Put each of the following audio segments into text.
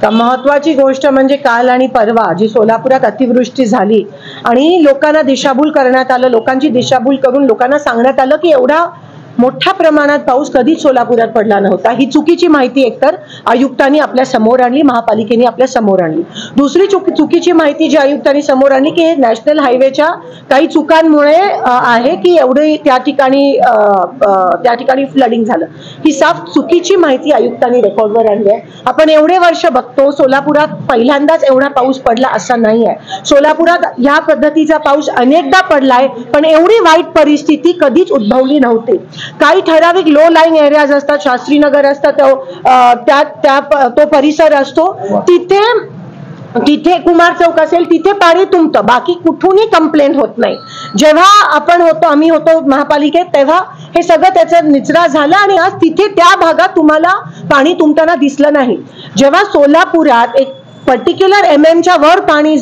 महत्वाची गोष्ट म्हणजे काल आणि परवा जी सोलापुरात अतिवृष्टी झाली आणि लोकांना दिशाभूल करण्यात आलं, लोकांची दिशाभूल करून लोकांना सांगण्यात आलं की एवढा मोठ्या प्रमाणात पाऊस कधीच सोलापुरात पडला नव्हता। ही चुकीची माहिती एकतर आयुक्तांनी आपल्या समोर आणली, महापालिकेने आपल्या समोर आणली। दुसरी चुकीची माहिती जी आयुक्तांनी समोर आणली की हे नॅशनल हायवेच्या काही चुकांमुळे आहे की एवढे त्या ठिकाणी फ्लडिंग झालं। ही साफ चुकीची माहिती आयुक्तांनी रेकॉर्डवर आणली आहे। आपण एवढे वर्ष बघतो सोलापुरात पहिल्यांदाच एवढा पाऊस पडला असा नाही आहे। सोलापुरात या पद्धतीचा पाऊस अनेकदा पडलाय, पण एवढी वाईट परिस्थिती कधीच उद्भवली नव्हती। काही ठराविक लो लाईन एरियाज असतात, शास्त्रीनगर असतात, तो परिसर असतो, तिथे कुमार चौक असेल तिथे पाणी तुंबतं, बाकी कुठूनही कंप्लेंट होत नाही। जेव्हा आम्ही होतो महापालिकेत तेव्हा हे सगळं त्याचा निचरा झाला आणि आज तिथे त्या भागात तुम्हाला पाणी तुंबताना दिसलं नाही। जेव्हा सोलापुरात एक पर्टिक्युलर MM वर पाणी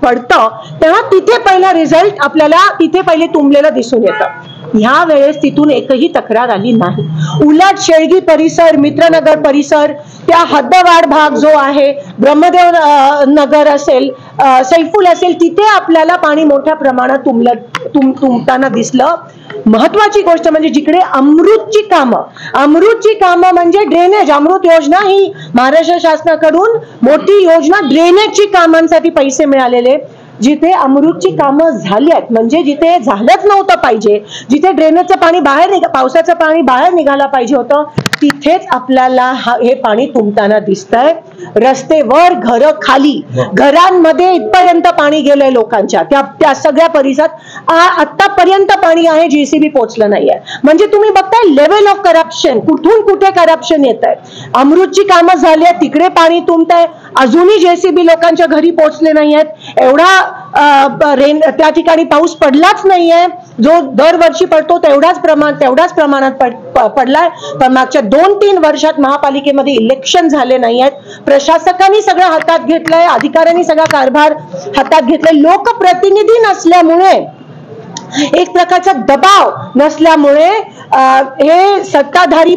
पडतं तेव्हा तिथे पहिला रिझल्ट आपल्याला तिथे पहिले तुंबलेलं दिसून येतं। ह्या वेळेस तिथून एकही तक्रार आली नाही। उलट शेळगी परिसर, मित्रनगर परिसर, त्या हद्दवाढ भाग जो आहे, ब्रह्मदेव नगर असेल, सैफुल असेल, तिथे आपल्याला पाणी मोठ्या प्रमाणात तुंबताना दिसलं। महत्वाची गोष्ट म्हणजे जिकडे अमृतची कामं म्हणजे ड्रेनेज, अमृत योजना ही महाराष्ट्र शासनाकडून मोठी योजना ड्रेनेजची कामांसाठी पैसे मिळालेले, जिथे अमृतची कामं झाली आहेत म्हणजे जिथे झालंच नव्हतं पाहिजे, जिथे ड्रेनेजचं पाणी पावसाचं पाणी बाहेर निघायला पाहिजे होतं, तिथेच आपल्याला हे पाणी तुंबताना दिसतंय। रस्तेवर, घरं खाली, घरांमध्ये इथपर्यंत पाणी गेलंय लोकांच्या, त्या सगळ्या परिसरात आतापर्यंत पाणी आहे, JCB पोहोचलं नाहीये। म्हणजे तुम्ही बघताय लेवल ऑफ करप्शन, कुठून कुठे करप्शन येत आहे। अमृतची कामं झाली आहेत, तिकडे पाणी तुंबतंय, अजूनही JCB लोकांच्या घरी पोहोचले नाहीयेत। एवढा त्या ठिकाणी पाऊस पडलाच नाहीये जो दरवर्षी पडतो तेवढ्याच प्रमाणात पडलाय। पण मागच्या 2-3 वर्षात महापालिकेमध्ये इलेक्शन झाले नाही आहेत, प्रशासकांनी सगळं हातात घेतलंय, अधिकाऱ्यांनी सगळा कारभार हातात घेतलाय। लोकप्रतिनिधी नसल्यामुळे, एक प्रकारचा दबाव नसल्यामुळे हे सत्ताधारी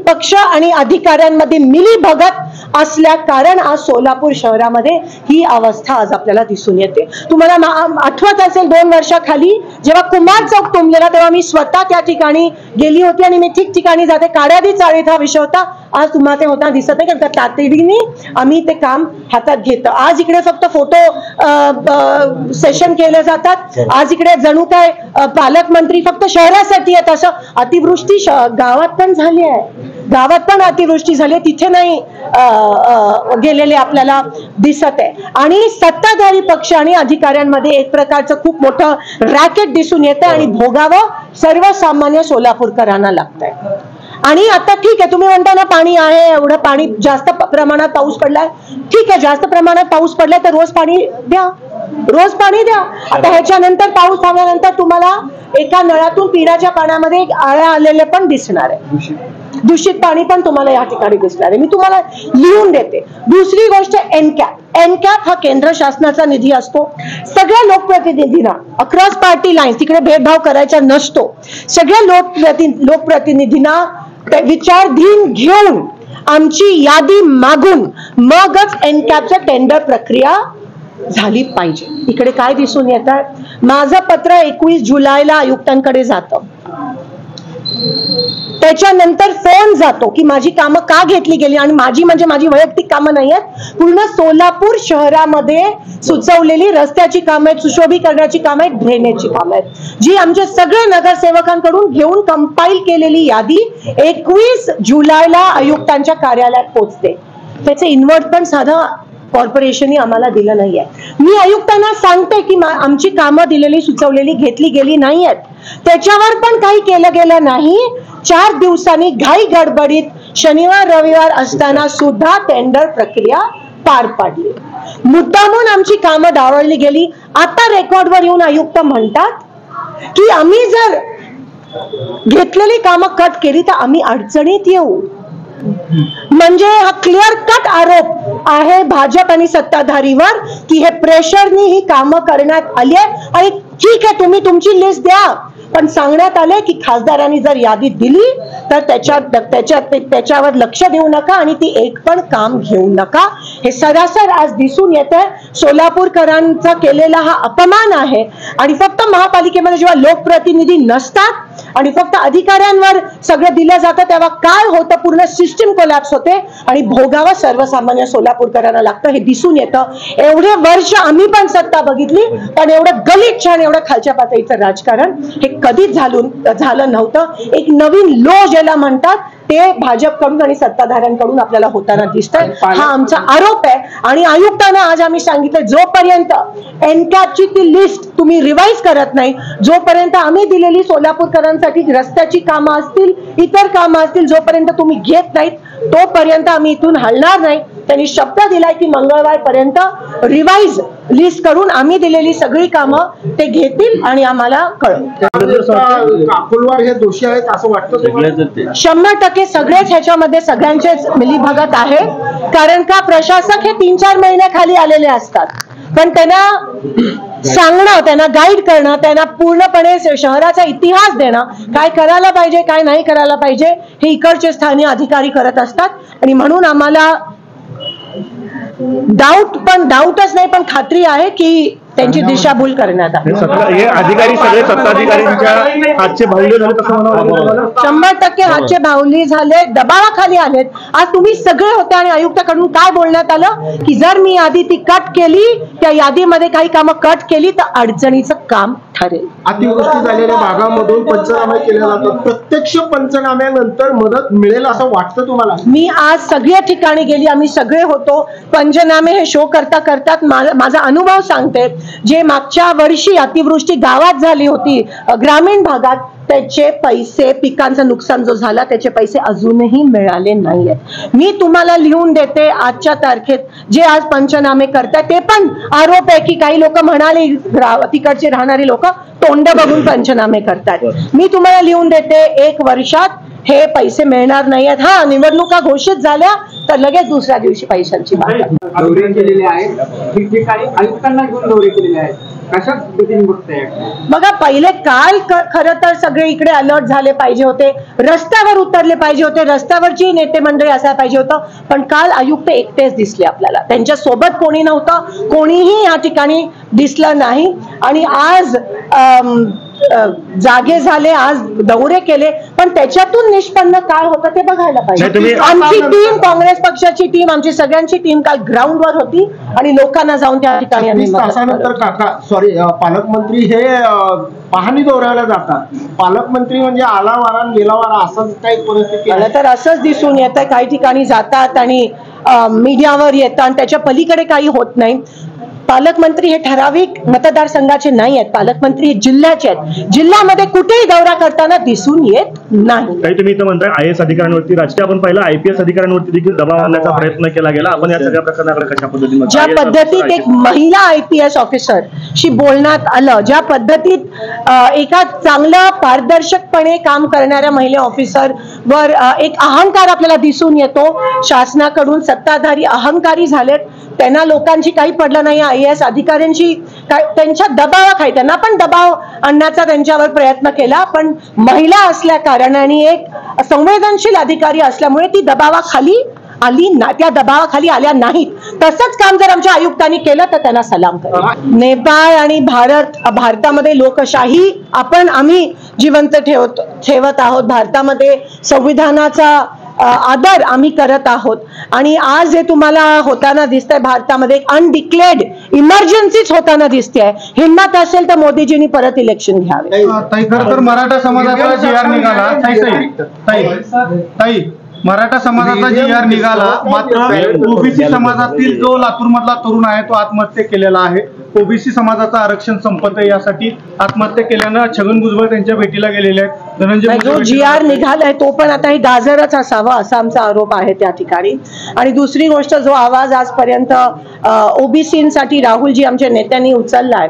पक्ष आणि अधिकाऱ्यांमध्ये मिलीभगत असल्या कारण आज सोलापूर शहरामध्ये ही अवस्था आज आपल्याला दिसून येते। तुम्हाला आठवत असेल 2 वर्षाखाली जेव्हा कुमार चौक तुंबलेला तेव्हा मी स्वतः त्या ठिकाणी गेली होती आणि मी ठिकठिकाणी जाते, काड्यादी चाळीत हा विषय होता। आज तुम्हाला ते होता दिसत नाही कारण तातडीने आम्ही ते काम हातात घेतो। आज इकडे फक्त फोटो सेशन केले जातात, आज इकडे जणू काय पालकमंत्री फक्त शहरासाठी आहेत असं। अतिवृष्टी गावात पण झाली आहे, गावात पण अतिवृष्टी झाली, तिथे नाही गेलेले आपल्याला दिसत आहे। आणि सत्ताधारी पक्ष आणि अधिकाऱ्यांमध्ये एक प्रकारचं खूप मोठं रॅकेट दिसून येते आणि भोगावं सर्वसामान्य सोलापूरकरांना लागतंय। आणि आता ठीक आहे, तुम्ही म्हणता ना पाणी आहे, एवढं पाणी जास्त प्रमाणात पाऊस पडलाय, ठीक आहे, जास्त प्रमाणात पाऊस पडलाय तर रोज पाणी द्या। आता ह्याच्यानंतर पाऊस थांबल्यानंतर तुम्हाला एका नळातून पिण्याच्या पाण्यामध्ये आळ्या आलेले पण दिसणार आहे, दूषित पाणी पण तुम्हाला या ठिकाणी दिसणार आहे। मी तुम्हाला लिहून देते। दुसरी गोष्ट एनकॅप हा केंद्र शासनाचा निधी असतो। सगळ्या लोकप्रतिनिधींना अक्रॉस पार्टी लाईन तिकडे भेदभाव करायचा नसतो। सगळ्या लोकप्रतिनिधींना विचारधीन घेऊन आमची यादी मागून मगच एनकॅपचं टेंडर प्रक्रिया झाली पाहिजे। इकडे काय दिसून येतं, माझं पत्र 21 जुलैला आयुक्तांकडे जातं, त्याच्यानंतर फोन जातो की माझी कामं का घेतली गेली, आणि माझी म्हणजे माझी वैयक्तिक कामं नाही आहेत, पूर्ण सोलापूर शहरामध्ये सुचवलेली रस्त्याची कामं आहेत, सुशोभीकरणाची कामं आहेत, ड्रेनेजची कामं आहेत, जी आमच्या सगळ्या नगरसेवकांकडून घेऊन कंपाईल केलेली यादी 21 जुलैला आयुक्तांच्या कार्यालयात पोहोचते। त्याचे इन्व्हर्ट पण साधा कॉर्पोरेशनने आम्हाला दिलं नाहीये। मी आयुक्तांना सांगते की आमची कामं दिलेली सुचवलेली घेतली गेली नाही आहेत, त्याच्यावर पण काही केलं गेलं नाही। 4 दिवसांनी घाई गडबडीत शनिवार रविवार असताना सुद्धा टेंडर प्रक्रिया पार पाडली, मुद्दामून आमची कामं डावळली गेली। आता रेकॉर्डवर येऊन आयुक्त म्हणतात की आम्ही जर घेतलेली कामं कट केली तर आम्ही अडचणीत येऊ। म्हणजे हा क्लिअर कट आरोप आहे भाजप आणि सत्ताधारीवर की हे प्रेशरनी ही कामं करण्यात आली आहे। आणि ठीक आहे, तुम्ही तुमची लिस्ट द्या, पण सांगण्यात आले की खासदारांनी जर यादी दिली तर त्याच्यावर लक्ष देऊ नका आणि ती एक पण काम घेऊ नका. हे सरासर आज दिसून येतंय. सोलापूरकरांचा केलेला हा अपमान आहे. आणि फक्त महापालिकेमध्ये जेव्हा लोकप्रतिनिधी नसतात आणि फक्त अधिकाऱ्यांवर सगळं दिलं जातं तेव्हा काय होतं, पूर्ण सिस्टीम कोलॅप्स होते आणि भोगावं सर्वसामान्य सोलापूरकरांना लागतं. हे दिसून येतं. एवढे वर्ष आम्ही पण सत्ता बघितली, पण एवढं गलिच्छ आणि एवढं खालच्या पातळीचं राजकारण हे कधीच झालं नव्हतं. एक नवीन लो ज्याला म्हणतात ते भाजपकडून आणि सत्ताधाऱ्यांकडून आपल्याला होताना दिसतंय. हा आमचा आरोप आहे. आणि आयुक्तांना आज आम्ही सांगितलं, जोपर्यंत एनकॅपची ती लिस्ट तुम्ही रिवाइज करत नाही, जोपर्यंत आम्ही दिलेली सोलापूरकरांसाठी रस्त्याची कामं असतील, इतर कामं असतील, जोपर्यंत तुम्ही घेत नाहीत तोपर्यंत आम्ही इथून हलणार नाही. त्यांनी शब्द दिलाय की मंगळवारपर्यंत रिवाइज लिस्ट करून आम्ही दिलेली सगळी कामं ते घेतील आणि आम्हाला कळवतील. अकोलवाड हे दोषी आहेत असं वाटतं? 100% सगळेच ह्याच्यामध्ये सगळ्यांचेच मिलीभगत आहे. कारण का प्रशासक हे 3-4 महिन्याखाली आलेले असतात, पण त्यांना सांगणं, त्यांना गाईड करणं, त्यांना पूर्णपणे शहराचा इतिहास देणं, काय करायला पाहिजे काय नाही करायला पाहिजे हे इकडचे स्थानिक अधिकारी करत असतात. आणि म्हणून आम्हाला डाऊटच नाही पण खात्री आहे की त्यांची दिशाभूल करण्यात आली. हे अधिकारी सगळे सत्ताधिकाऱ्यांच्या हातचे भावले झाले तसं मला 100% हातचे भावली झाले, दबावाखाली आलेत. आज तुम्ही सगळे होते आणि आयुक्ताकडून काय बोलण्यात आलं की जर मी यादी ती कट केली, त्या यादीमध्ये काही कामं कट केली तर अडचणीचं काम ठरेल. अतिवृष्टी झालेल्या भागामधून पंचनामे केले जातात. प्रत्यक्ष पंचनाम्यानंतर मदत मिळेल असं वाटतं तुम्हाला? मी आज सगळ्या ठिकाणी गेली, आम्ही सगळे होतो. पंचनामे हे शो करतात माझा अनुभव सांगते. जे मागच्या वर्षी अतिवृष्टी गावात झाली होती ग्रामीण भागात, त्याचे पैसे, पिकांचं नुकसान जो झाला त्याचे पैसे अजूनही मिळाले नाहीयेत. मी तुम्हाला लिहून देते आजच्या तारखेत जे आज पंचनामे करतात ते पण आरोप आहे की काही लोक म्हणाले, तिकडचे राहणारी लोक तोंड बघून पंचनामे करतात. मी तुम्हाला लिहून देते 1 वर्षात हे पैसे मिळणार नाहीयेत. हा, निवडणुका घोषित झाल्या तर लगेच दुसऱ्या दिवशी पैशांची दौरे केलेले आहेत, ठिकठिकाणी आयुक्तांना घेऊन दौरे केलेले आहेत. कशा पद्धतीने बघताय? बघा, पहिले काल खरं तर सगळे इकडे अलर्ट झाले पाहिजे होते, रस्त्यावर उतरले पाहिजे होते, रस्त्यावरची नेते मंडळी असायला पाहिजे होतं. पण काल आयुक्त एकटेच दिसले आपल्याला, त्यांच्या सोबत कोणी नव्हतं, कोणीही या ठिकाणी दिसलं नाही. आणि आज जागे झाले, आज दौरे केले, पण त्याच्यातून निष्पन्न काय होतं ते बघायला पाहिजे. आमची टीम, काँग्रेस पक्षाची टीम, आमची सगळ्यांची टीम काल ग्राउंडवर होती आणि लोकांना जाऊन त्या ठिकाणी पालकमंत्री हे पाहणी दौऱ्याला जातात. पालकमंत्री म्हणजे आला वारा गेला वारा असंच काही परिस्थिती आहे. तर असंच दिसून येतं, काही ठिकाणी जातात आणि मीडियावर येतात आणि त्याच्या पलीकडे काही होत नाही. पालकमंत्री हे ठराविक मतदारसंघाचे नाही आहेत, पालकमंत्री हे जिल्ह्याचे आहेत. जिल्ह्यामध्ये कुठेही दौरा करताना दिसून येत नाही. काही तुम्ही इथं म्हणताय IAS अधिकाऱ्यांवरती, राजकीय आपण पाहिलं IPS अधिकाऱ्यांवरती देखील दबाव आणण्याचा प्रयत्न केला गेला. आपण या सगळ्या प्रकरणाकडे कशा पद्धतीने, ज्या पद्धतीत एक महिला IPS ऑफिसरशी बोलण्यात आलं, ज्या पद्धतीत एका चांगल्या पारदर्शकपणे काम करणाऱ्या महिला ऑफिसर वर एक अहंकार आपल्याला दिसून येतो. शासनाकडून सत्ताधारी अहंकारी झालेत, त्यांना लोकांची काही पडलं नाही. IAS अधिकाऱ्यांची त्यांच्या दबावाखाली, त्यांना पण दबाव आणण्याचा त्यांच्यावर प्रयत्न केला, पण महिला असल्या कारणाने एक संवेदनशील अधिकारी असल्यामुळे ती दबावाखाली आली ना, त्या दबावाखाली आल्या नाहीत. तसंच काम जर आमच्या आयुक्तांनी केलं तर त्यांना सलाम करेल. नेपाळ आणि भारतामध्ये लोकशाही आम्ही जिवंत ठेवत आहोत. भारतामध्ये संविधानाचा आदर आम्ही करत आहोत. आणि आज जे तुम्हाला होताना दिसतंय भारतामध्ये अनडिक्लेअर्ड इमर्जन्सीच होताना दिसते. हिंमत असेल तर मोदीजींनी परत इलेक्शन घ्यावे. खरं तर मराठा समाजाचा GR निघाला, मराठा समाजाचा GR निघाला, मात्र ओबीसी समाजातील जो लातूर मधला तरुण आहे तो आत्महत्या केलेला आहे. ओबीसी समाजाचं आरक्षण संपत यासाठी आत्महत्या केल्यानं छगन भुजबळ त्यांच्या भेटीला गेलेले आहेत. जो GR निघालाय तो पण आता हे गाजरच असावा असा आमचा आरोप आहे त्या ठिकाणी. आणि दुसरी गोष्ट, जो आवाज आजपर्यंत ओबीसीसाठी राहुलजी आमच्या नेत्यांनी उचललाय,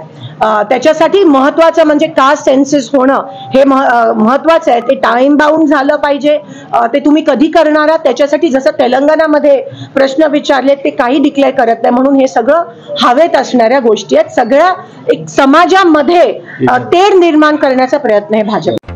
त्याच्यासाठी महत्वाचं म्हणजे कास्ट सेन्सिस होणं हे महत्वाचं आहे. ते टाइम बाउंड झालं पाहिजे. ते तुम्ही कधी करणार आहात त्याच्यासाठी, जसं तेलंगणामध्ये प्रश्न विचारले ते काही डिक्लेअर करत नाही, म्हणून हे सगळं हवेत असणाऱ्या गोष्टी आहेत. सगळ्या एक समाजामध्ये तेढ निर्माण करण्याचा प्रयत्न आहे भाजप.